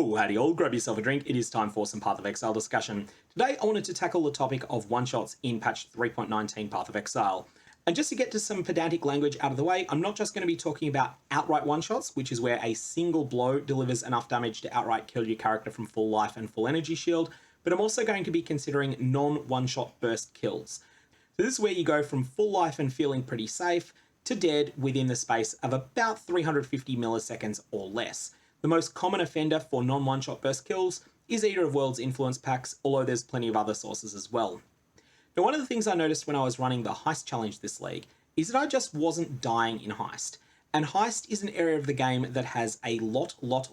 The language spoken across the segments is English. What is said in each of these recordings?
Oh, howdy all, grab yourself a drink. It is time for some Path of Exile discussion. Today I wanted to tackle the topic of one-shots in patch 3.19 Path of Exile. And just to get to some pedantic language out of the way, I'm not just going to be talking about outright one-shots, which is where a single blow delivers enough damage to outright kill your character from full life and full energy shield, but I'm also going to be considering non-one-shot burst kills. So this is where you go from full life and feeling pretty safe to dead within the space of about 350 milliseconds or less. The most common offender for non-one-shot burst kills is Eater of Worlds influence packs, although there's plenty of other sources as well. Now, one of the things I noticed when I was running the Heist challenge this league is that I just wasn't dying in Heist. And Heist is an area of the game that has a lot of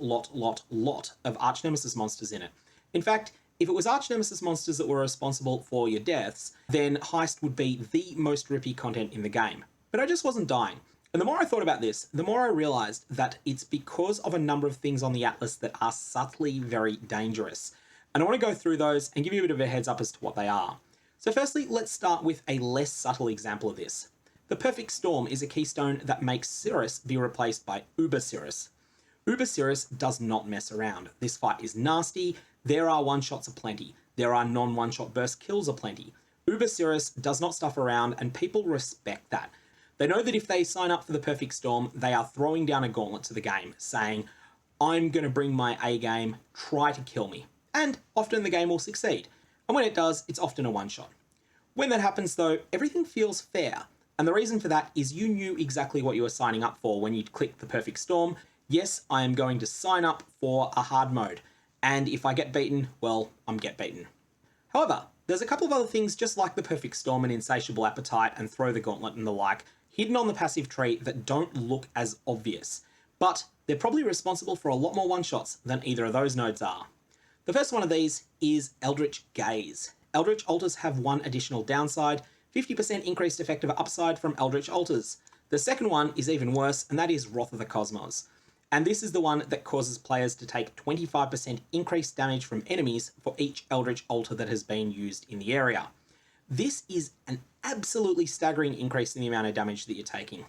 Archnemesis monsters in it. In fact, if it was Archnemesis monsters that were responsible for your deaths, then Heist would be the most rippy content in the game. But I just wasn't dying. And the more I thought about this, the more I realized that it's because of a number of things on the Atlas that are subtly very dangerous. And I want to go through those and give you a bit of a heads up as to what they are. So firstly, let's start with a less subtle example of this. The Perfect Storm is a keystone that makes Sirus be replaced by Uber Sirus. Uber Sirus does not mess around. This fight is nasty, there are one-shots aplenty, there are non-one-shot burst kills aplenty. Uber Sirus does not stuff around and people respect that. They know that if they sign up for the Perfect Storm, they are throwing down a gauntlet to the game, saying, I'm going to bring my A game, try to kill me. And often the game will succeed. And when it does, it's often a one-shot. When that happens though, everything feels fair. And the reason for that is you knew exactly what you were signing up for when you clicked the Perfect Storm. Yes, I am going to sign up for a hard mode. And if I get beaten, well, I'm get beaten. However, there's a couple of other things just like the Perfect Storm and Insatiable Appetite and Throw the Gauntlet and the like, hidden on the passive tree that don't look as obvious, but they're probably responsible for a lot more one-shots than either of those nodes are. The first one of these is Eldritch Gaze. Eldritch Altars have one additional downside, 50% increased effective upside from Eldritch Altars. The second one is even worse, and that is Wrath of the Cosmos. And this is the one that causes players to take 25% increased damage from enemies for each Eldritch Altar that has been used in the area. This is an absolutely staggering increase in the amount of damage that you're taking.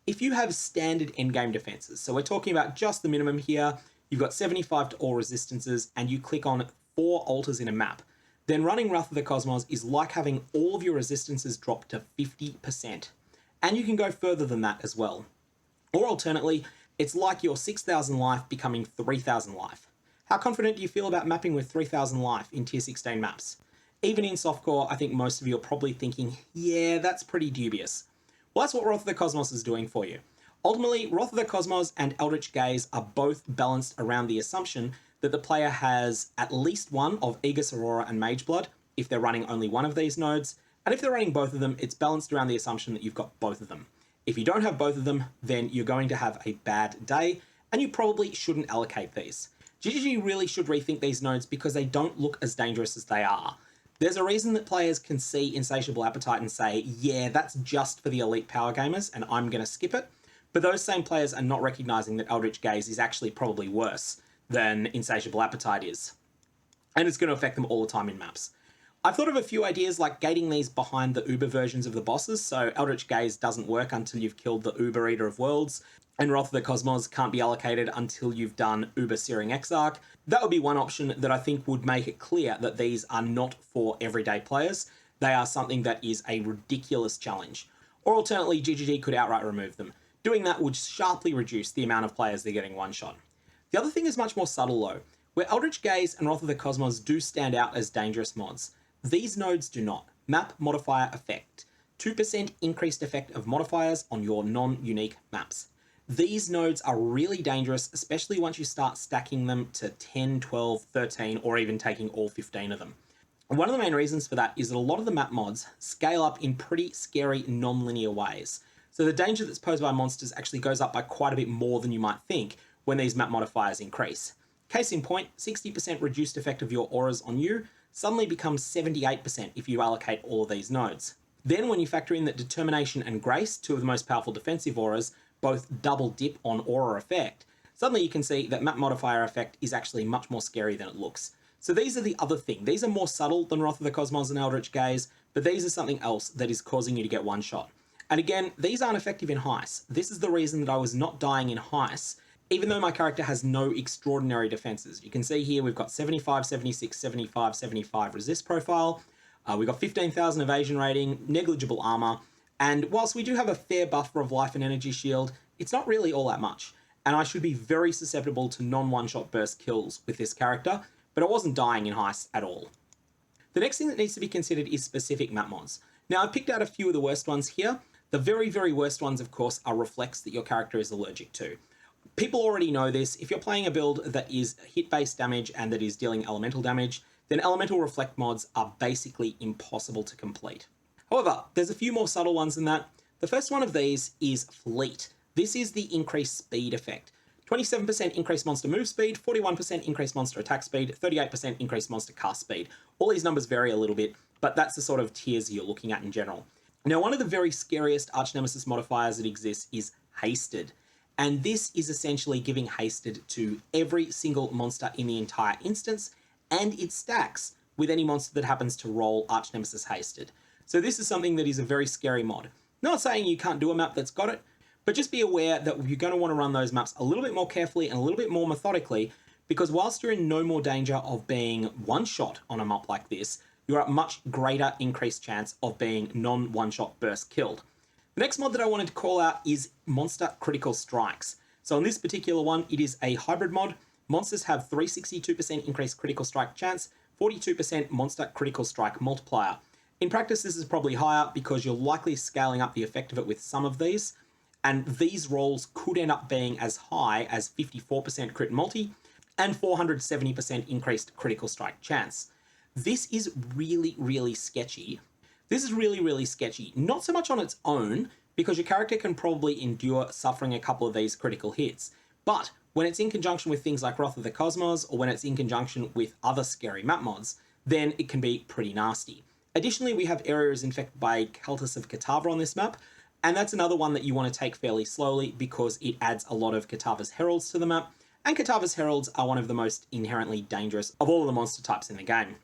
If you have standard endgame defenses, so we're talking about just the minimum here, you've got 75 to all resistances, and you click on 4 altars in a map, then running Wrath of the Cosmos is like having all of your resistances drop to 50%. And you can go further than that as well. Or alternately, it's like your 6,000 life becoming 3,000 life. How confident do you feel about mapping with 3,000 life in tier 16 maps? Even in softcore, I think most of you are probably thinking, yeah, that's pretty dubious. Well, that's what Wrath of the Cosmos is doing for you. Ultimately, Wrath of the Cosmos and Eldritch Gaze are both balanced around the assumption that the player has at least one of Aegis Aurora and Mageblood, if they're running only one of these nodes, and if they're running both of them, it's balanced around the assumption that you've got both of them. If you don't have both of them, then you're going to have a bad day, and you probably shouldn't allocate these. GGG really should rethink these nodes because they don't look as dangerous as they are. There's a reason that players can see Insatiable Appetite and say, yeah, that's just for the elite power gamers and I'm going to skip it. But those same players are not recognizing that Eldritch Gaze is actually probably worse than Insatiable Appetite is. And it's going to affect them all the time in maps. I've thought of a few ideas like gating these behind the Uber versions of the bosses, so Eldritch Gaze doesn't work until you've killed the Uber Eater of Worlds, and Wrath of the Cosmos can't be allocated until you've done Uber Searing Exarch. That would be one option that I think would make it clear that these are not for everyday players. They are something that is a ridiculous challenge. Or alternately, GGG could outright remove them. Doing that would sharply reduce the amount of players they're getting one-shot. The other thing is much more subtle though. Where Eldritch Gaze and Wrath of the Cosmos do stand out as dangerous mods, these nodes do not. Map Modifier Effect. 2% increased effect of modifiers on your non-unique maps. These nodes are really dangerous, especially once you start stacking them to 10, 12, 13, or even taking all 15 of them. And one of the main reasons for that is that a lot of the map mods scale up in pretty scary non-linear ways. So the danger that's posed by monsters actually goes up by quite a bit more than you might think when these map modifiers increase. Case in point, 60% reduced effect of your auras on you suddenly becomes 78% if you allocate all of these nodes. Then when you factor in that Determination and Grace, two of the most powerful defensive auras, both double dip on aura effect, suddenly you can see that map modifier effect is actually much more scary than it looks. So these are the other thing. These are more subtle than Wrath of the Cosmos and Eldritch Gaze, but these are something else that is causing you to get one shot. And again, these aren't effective in Heists. This is the reason that I was not dying in Heists, even though my character has no extraordinary defenses. You can see here we've got 75, 76, 75, 75 resist profile. We've got 15,000 evasion rating, negligible armor, and whilst we do have a fair buffer of life and energy shield, it's not really all that much. And I should be very susceptible to non-one-shot burst kills with this character, but I wasn't dying in Heist at all. The next thing that needs to be considered is specific map mods. Now, I've picked out a few of the worst ones here. The very, very worst ones, of course, are reflex that your character is allergic to. People already know this. If you're playing a build that is hit-based damage and that is dealing elemental damage, then elemental reflect mods are basically impossible to complete. However, there's a few more subtle ones than that. The first one of these is fleet. This is the increased speed effect. 27% increased monster move speed, 41% increased monster attack speed, 38% increased monster cast speed. All these numbers vary a little bit, but that's the sort of tiers you're looking at in general. Now, one of the very scariest Archnemesis modifiers that exists is Hasted. And this is essentially giving Hasted to every single monster in the entire instance, and it stacks with any monster that happens to roll Archnemesis Hasted. So this is something that is a very scary mod. Not saying you can't do a map that's got it, but just be aware that you're going to want to run those maps a little bit more carefully and a little bit more methodically, because whilst you're in no more danger of being one-shot on a map like this, you're at much greater increased chance of being non-one-shot burst killed. The next mod that I wanted to call out is Monster Critical Strikes. So on this particular one, it is a hybrid mod. Monsters have 362% increased critical strike chance, 42% monster critical strike multiplier. In practice, this is probably higher because you're likely scaling up the effect of it with some of these, and these rolls could end up being as high as 54% crit multi and 470% increased critical strike chance. This is really, really sketchy. This is really, really sketchy. Not so much on its own, because your character can probably endure suffering a couple of these critical hits, but when it's in conjunction with things like Wrath of the Cosmos, or when it's in conjunction with other scary map mods, then it can be pretty nasty. Additionally, we have areas infected by Cultists of Kitava on this map, and that's another one that you want to take fairly slowly because it adds a lot of Kitava's Heralds to the map, and Kitava's Heralds are one of the most inherently dangerous of all of the monster types in the game.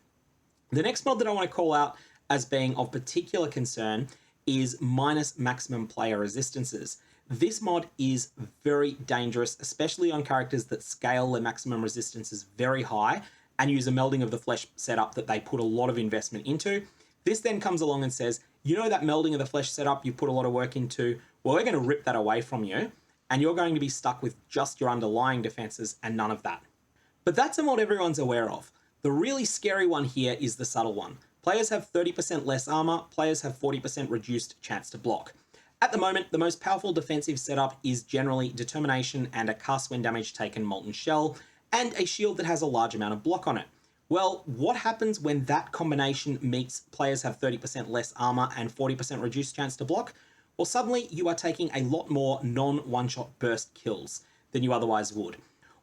The next mod that I want to call out as being of particular concern is minus maximum player resistances. This mod is very dangerous, especially on characters that scale their maximum resistances very high and use a melding of the flesh setup that they put a lot of investment into. This then comes along and says, you know that melding of the flesh setup you put a lot of work into? Well, we're going to rip that away from you, and you're going to be stuck with just your underlying defenses and none of that. But that's a mod everyone's aware of. The really scary one here is the subtle one. Players have 30% less armor, players have 40% reduced chance to block. At the moment, the most powerful defensive setup is generally Determination and a cast when damage taken Molten Shell, and a shield that has a large amount of block on it. Well, what happens when that combination meets players have 30% less armor and 40% reduced chance to block? Well, suddenly you are taking a lot more non-one-shot burst kills than you otherwise would.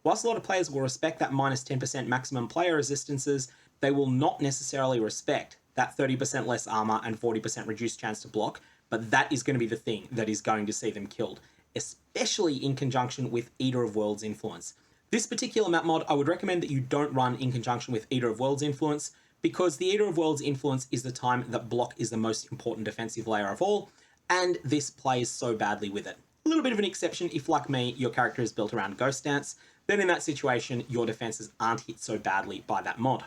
Whilst a lot of players will respect that minus 10% maximum player resistances, they will not necessarily respect that 30% less armor and 40% reduced chance to block, but that is going to be the thing that is going to see them killed, especially in conjunction with Eater of Worlds influence. This particular map mod, I would recommend that you don't run in conjunction with Eater of Worlds influence, because the Eater of Worlds influence is the time that block is the most important defensive layer of all, and this plays so badly with it. A little bit of an exception if, like me, your character is built around Ghost Dance, then in that situation, your defenses aren't hit so badly by that mod.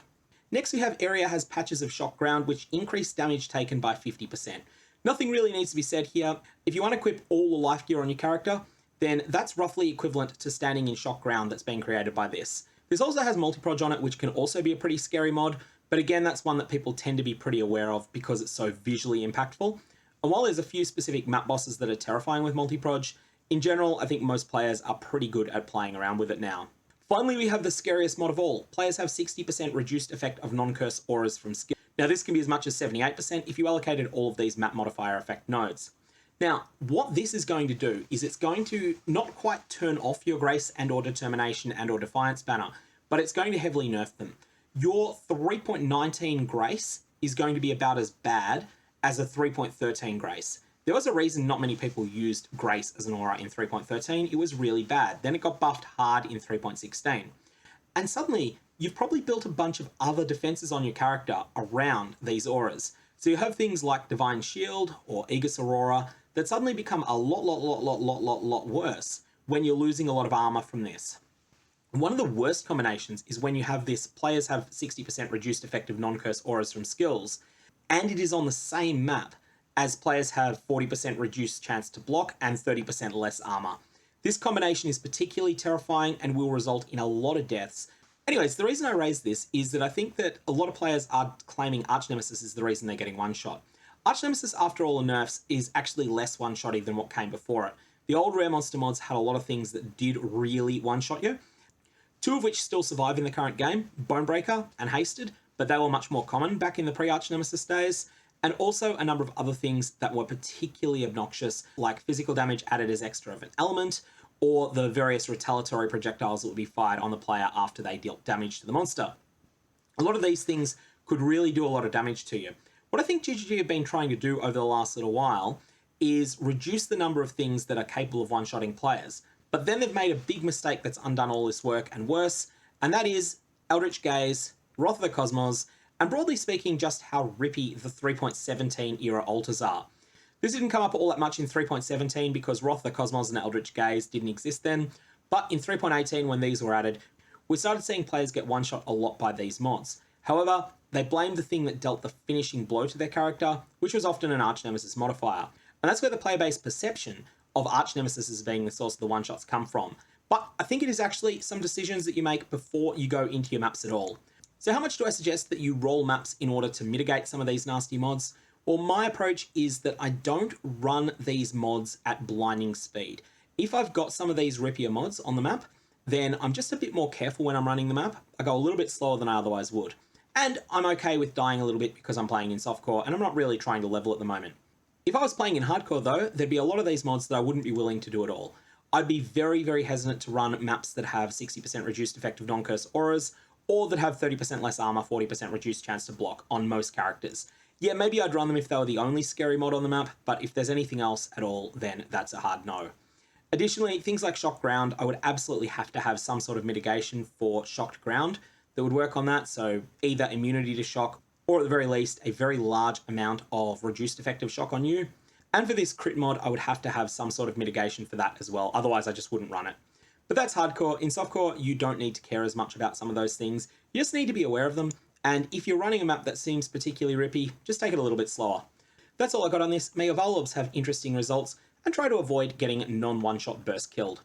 Next, we have Area has Patches of Shock Ground, which increase damage taken by 50%. Nothing really needs to be said here. If you unequip all the life gear on your character, then that's roughly equivalent to standing in shock ground that's been created by this. This also has multi-proj on it, which can also be a pretty scary mod, but again, that's one that people tend to be pretty aware of because it's so visually impactful. And while there's a few specific map bosses that are terrifying with multi-proj, in general, I think most players are pretty good at playing around with it now. Finally, we have the scariest mod of all. Players have 60% reduced effect of non-curse auras from skill. Now, this can be as much as 78% if you allocated all of these map modifier effect nodes. Now, what this is going to do is it's going to not quite turn off your Grace and or Determination and or Defiance banner, but it's going to heavily nerf them. Your 3.19 Grace is going to be about as bad as a 3.13 Grace. There was a reason not many people used Grace as an aura in 3.13. It was really bad. Then it got buffed hard in 3.16. And suddenly, you've probably built a bunch of other defenses on your character around these auras. So you have things like Divine Shield or Aegis Aurora that suddenly become a lot worse when you're losing a lot of armor from this. One of the worst combinations is when you have this, players have 60% reduced effective non-curse auras from skills, and it is on the same map as players have 40% reduced chance to block and 30% less armor. This combination is particularly terrifying and will result in a lot of deaths. Anyways, the reason I raise this is that I think that a lot of players are claiming Archnemesis is the reason they're getting one-shot. Archnemesis, after all the nerfs, is actually less one-shotty than what came before it. The old rare monster mods had a lot of things that did really one-shot you, two of which still survive in the current game, Bonebreaker and Hasted, but they were much more common back in the pre-Archnemesis days, and also a number of other things that were particularly obnoxious, like physical damage added as extra of an element, or the various retaliatory projectiles that would be fired on the player after they dealt damage to the monster. A lot of these things could really do a lot of damage to you. What I think GGG have been trying to do over the last little while is reduce the number of things that are capable of one-shotting players. But then they've made a big mistake that's undone all this work and worse, and that is Eldritch Gaze, Wrath of the Cosmos, and broadly speaking, just how rippy the 3.17 era altars are. This didn't come up all that much in 3.17 because Wrath of the Cosmos and Eldritch Gaze didn't exist then, but in 3.18 when these were added, we started seeing players get one-shot a lot by these mods. However, they blamed the thing that dealt the finishing blow to their character, which was often an Archnemesis modifier. And that's where the player-based perception of Archnemesis as being the source of the one-shots come from. But I think it is actually some decisions that you make before you go into your maps at all. So how much do I suggest that you roll maps in order to mitigate some of these nasty mods? Well, my approach is that I don't run these mods at blinding speed. If I've got some of these rippier mods on the map, then I'm just a bit more careful when I'm running the map. I go a little bit slower than I otherwise would. And I'm okay with dying a little bit because I'm playing in softcore and I'm not really trying to level at the moment. If I was playing in hardcore though, there'd be a lot of these mods that I wouldn't be willing to do at all. I'd be very, very hesitant to run maps that have 60% reduced effective non-curse auras, or that have 30% less armor, 40% reduced chance to block on most characters. Yeah, maybe I'd run them if they were the only scary mod on the map, but if there's anything else at all, then that's a hard no. Additionally, things like shock ground, I would absolutely have to have some sort of mitigation for shocked ground that would work on that, so either immunity to shock, or at the very least, a very large amount of reduced effective shock on you. And for this crit mod, I would have to have some sort of mitigation for that as well, otherwise I just wouldn't run it. But that's hardcore. In softcore, you don't need to care as much about some of those things. You just need to be aware of them. And if you're running a map that seems particularly rippy, just take it a little bit slower. That's all I got on this. May your Valobs have interesting results and try to avoid getting non-one-shot burst killed.